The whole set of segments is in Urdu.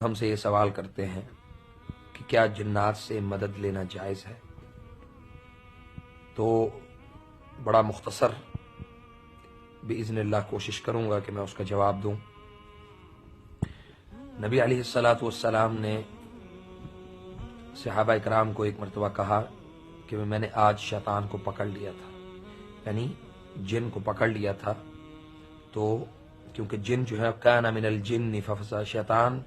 ہم سے یہ سوال کرتے ہیں کہ کیا جنات سے مدد لینا جائز ہے؟ تو بڑا مختصر باذن اللہ کوشش کروں گا کہ میں اس کا جواب دوں۔ نبی علیہ الصلوۃ والسلام نے صحابہ اکرام کو ایک مرتبہ کہا کہ میں نے آج شیطان کو پکڑ لیا تھا، یعنی جن کو پکڑ لیا تھا۔ تو کیونکہ جن جو ہے کان من الجن ففسق، شیطان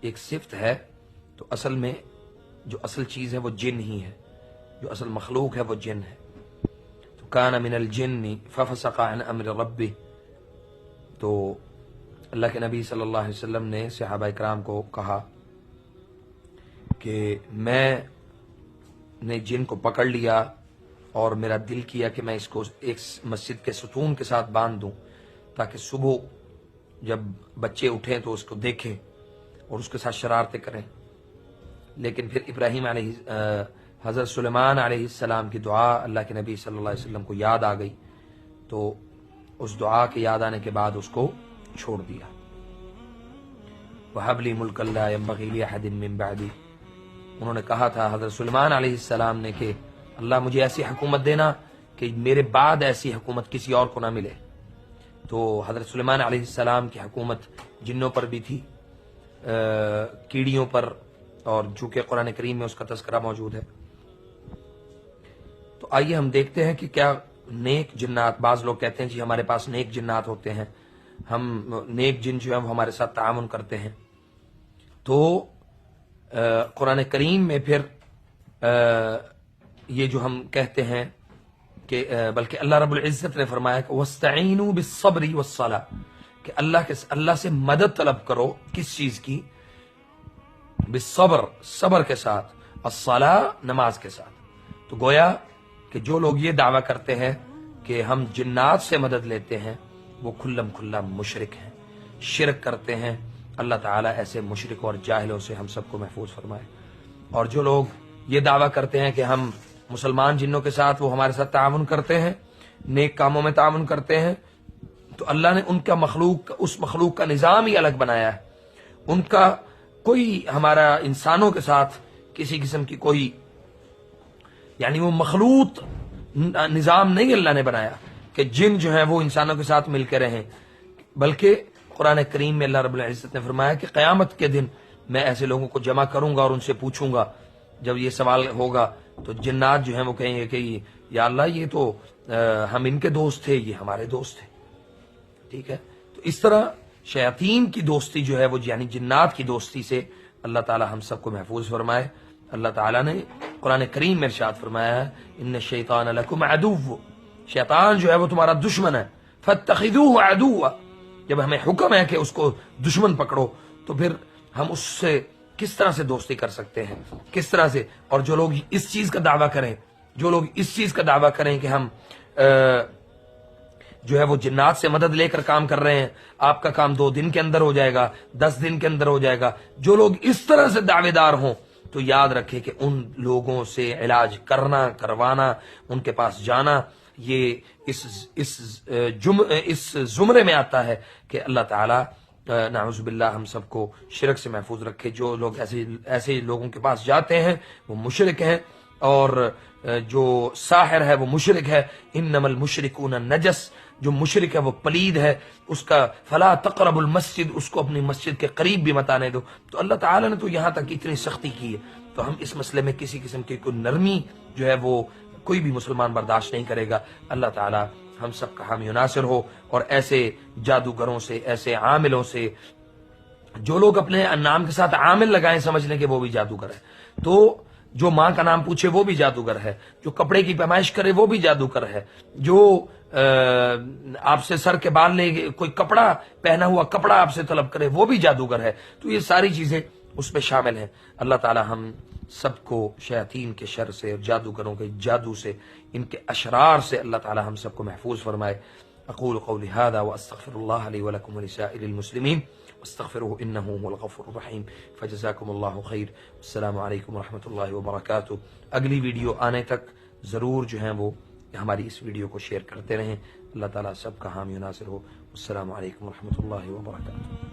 ایک صفت ہے، تو اصل میں جو اصل چیز ہے وہ جن ہی ہے، جو اصل مخلوق ہے وہ جن ہے۔ تو کان من الجن ففسق عن امر ربہ، تو اللہ کے نبی صلی اللہ علیہ وسلم نے صحابہ اکرام کو کہا کہ میں نے جن کو پکڑ لیا اور میرا دل کیا کہ میں اس کو ایک مسجد کے ستون کے ساتھ باندھ دوں تاکہ صبح جب بچے اٹھیں تو اس کو دیکھیں اور اس کے ساتھ شرارتیں کریں۔ لیکن پھر ابراہیم حضرت سلیمان علیہ السلام کی دعا اللہ کے نبی صلی اللہ علیہ وسلم کو یاد آ گئی، تو اس دعا کے یاد آنے کے بعد اس کو چھوڑ دیا۔ وَهَبْ لِي مُلْكًا لَا يَنبَغِي لِأَحَدٍ مِّن بَعْدِي، انہوں نے کہا تھا حضرت سلیمان علیہ السلام نے کہ اللہ مجھے ایسی حکومت دینا کہ میرے بعد ایسی حکومت کسی اور کو نہ ملے۔ تو حضرت سلیمان علیہ السلام کی حکومت جنوں پر بھی تھی، کیڑیوں پر، اور چونکہ قرآن کریم میں اس کا تذکرہ موجود ہے۔ تو آئیے ہم دیکھتے ہیں کہ کیا نیک جنات، بعض لوگ کہتے ہیں جی ہمارے پاس نیک جنات ہوتے ہیں، ہم نیک جن جو ہیں وہ ہمارے ساتھ تعاون کرتے ہیں۔ تو قرآن کریم میں پھر یہ جو ہم کہتے ہیں کہ بلکہ اللہ رب العزت نے فرمایا کہ وَاسْتَعِینُوا بِالصَّبْرِ وَالصَّلَاةِ، کہ اللہ سے مدد طلب کرو، کس چیز کی؟ بالصبر، صبر کے ساتھ، الصلاۃ، نماز کے ساتھ۔ تو گویا کہ جو لوگ یہ دعویٰ کرتے ہیں کہ ہم جنات سے مدد لیتے ہیں وہ کھلم کھلا مشرک ہیں، شرک کرتے ہیں۔ اللہ تعالیٰ ایسے مشرک اور جاہلوں سے ہم سب کو محفوظ فرمائے۔ اور جو لوگ یہ دعویٰ کرتے ہیں کہ ہم مسلمان جنوں کے ساتھ وہ ہمارے ساتھ تعاون کرتے ہیں، نیک کاموں میں تعاون کرتے ہیں، تو اللہ نے ان کا اس مخلوق کا نظام ہی الگ بنایا ہے۔ ان کا کوئی ہمارا انسانوں کے ساتھ کسی قسم کی کوئی، یعنی وہ مخلوط نظام نہیں اللہ نے بنایا کہ جن جو ہیں وہ انسانوں کے ساتھ مل کے رہیں، بلکہ قرآن کریم میں اللہ رب العزت نے فرمایا کہ قیامت کے دن میں ایسے لوگوں کو جمع کروں گا اور ان سے پوچھوں گا، جب یہ سوال ہوگا تو جنات جو ہیں وہ کہیں گے کہ یا اللہ یہ تو ہم ان کے دوست تھے، یہ ہمارے دوست تھے۔ ٹھیک ہے، تو اس طرح شیاطین کی دوستی جو ہے وہ یعنی جنات کی دوستی سے اللہ تعالی ہم سب کو محفوظ فرمائے۔ اللہ تعالیٰ نے قرآن کریم میں ارشاد فرمایا ہے ان الشیطان لکم عدو، شیطان جو ہے وہ تمہارا دشمن ہے، فاتخذوہ عدوا، جب ہمیں حکم ہے کہ اس کو دشمن پکڑو تو پھر ہم اس سے کس طرح سے دوستی کر سکتے ہیں، کس طرح سے؟ اور جو لوگ اس چیز کا دعویٰ کریں کہ ہم جو ہے وہ جنات سے مدد لے کر کام کر رہے ہیں، آپ کا کام 2 دن کے اندر ہو جائے گا، 10 دن کے اندر ہو جائے گا، جو لوگ اس طرح سے دعوے دار ہوں تو یاد رکھے کہ ان لوگوں سے علاج کروانا، ان کے پاس جانا، یہ اس زمرے میں آتا ہے کہ اللہ تعالی نعوذ باللہ ہم سب کو شرک سے محفوظ رکھے۔ جو لوگ ایسے لوگوں کے پاس جاتے ہیں وہ مشرک ہیں، اور جو ساحر ہے وہ مشرک ہے۔ انما المشرکون نجس، جو مشرک ہے وہ پلید ہے، اس کا فلا تقرب المسجد، اس کو اپنی مسجد کے قریب بھی مت آنے دو۔ تو اللہ تعالیٰ نے تو یہاں تک اتنی سختی کی ہے، تو ہم اس مسئلے میں کسی قسم کی کوئی نرمی جو ہے وہ کوئی بھی مسلمان برداشت نہیں کرے گا۔ اللہ تعالیٰ ہم سب کا حامی و ناصر ہو، اور ایسے جادوگروں سے، ایسے عاملوں سے، جو لوگ اپنے نام کے ساتھ عامل لگائیں سمجھ لیں کہ وہ بھی جادوگر ہے، تو جو ماں کا نام پوچھے وہ بھی جادوگر ہے، جو کپڑے کی پیمائش کرے وہ بھی جادوگر ہے، جو آپ سے سر کے بال لے کوئی کپڑا پہنا ہوا کپڑا آپ سے طلب کرے وہ بھی جادوگر ہے۔ تو یہ ساری چیزیں اس میں شامل ہیں۔ اللہ تعالی ہم سب کو شیاطین کے شر سے اور جادوگروں کے جادو سے، ان کے اشرار سے اللہ تعالی ہم سب کو محفوظ فرمائے۔ اقول قولی هذا واستغفر الله لي ولكم ولسائر المسلمين واستغفروه انه هو الغفور الرحیم۔ فجزاکم اللہ خیر، السلام علیکم ورحمۃ اللہ وبرکاتہ۔ اگلی ویڈیو آنے تک ضرور جو ہیں وہ ہماری اس ویڈیو کو شیئر کرتے رہیں۔ اللہ تعالیٰ سب کا حامی و ناصر ہو۔ السلام علیکم ورحمۃ اللہ وبرکاتہ۔